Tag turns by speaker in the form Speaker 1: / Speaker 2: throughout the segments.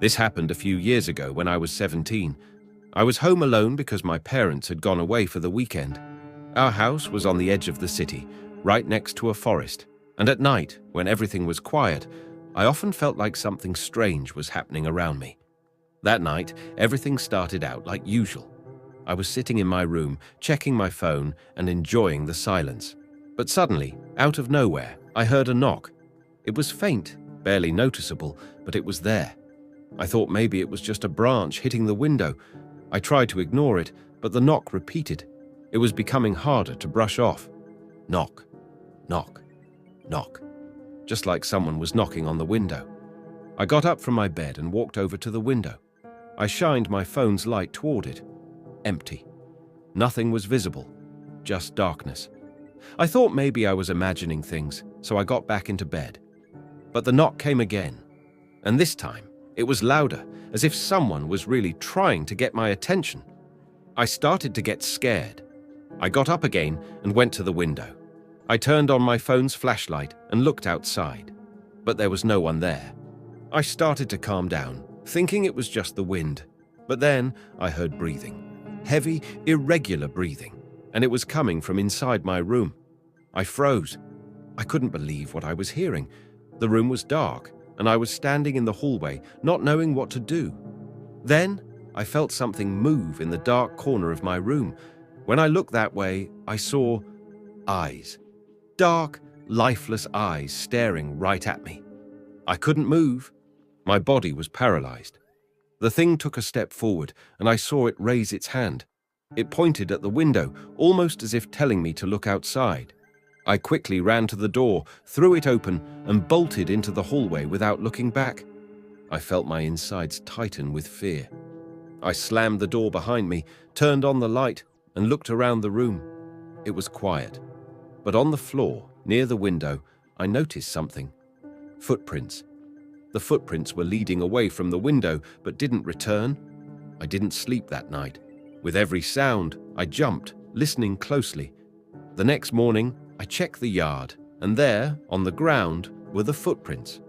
Speaker 1: This happened a few years ago when I was 17. I was home alone because my parents had gone away for the weekend. Our house was on the edge of the city, right next to a forest, and at night, when everything was quiet, I often felt like something strange was happening around me. That night, everything started out like usual. I was sitting in my room, checking my phone and enjoying the silence. But suddenly, out of nowhere, I heard a knock. It was faint, barely noticeable, but it was there. I thought maybe it was just a branch hitting the window. I tried to ignore it, but the knock repeated. It was becoming harder to brush off. Knock, knock, knock. Just like someone was knocking on the window. I got up from my bed and walked over to the window. I shined my phone's light toward it. Empty. Nothing was visible, just darkness. I thought maybe I was imagining things, so I got back into bed. But the knock came again, and this time it was louder, as if someone was really trying to get my attention. I started to get scared. I got up again and went to the window. I turned on my phone's flashlight and looked outside, but there was no one there. I started to calm down, thinking it was just the wind, but then I heard breathing. Heavy, irregular breathing, and it was coming from inside my room. I froze. I couldn't believe what I was hearing. The room was dark, and I was standing in the hallway, not knowing what to do. Then, I felt something move in the dark corner of my room. When I looked that way, I saw eyes. Dark, lifeless eyes staring right at me. I couldn't move. My body was paralyzed. The thing took a step forward, and I saw it raise its hand. It pointed at the window, almost as if telling me to look outside. I quickly ran to the door, threw it open, and bolted into the hallway without looking back. I felt my insides tighten with fear. I slammed the door behind me, turned on the light, and looked around the room. It was quiet. But on the floor, near the window, I noticed something. Footprints. The footprints were leading away from the window, but didn't return. I didn't sleep that night. With every sound, I jumped, listening closely. The next morning, I checked the yard, and there, on the ground, were the footprints.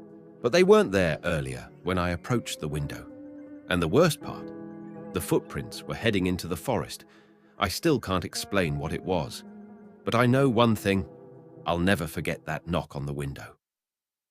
Speaker 1: But they weren't there earlier when I approached the window. And the worst part, the footprints were heading into the forest. I still can't explain what it was. But I know one thing, I'll never forget that knock on the window.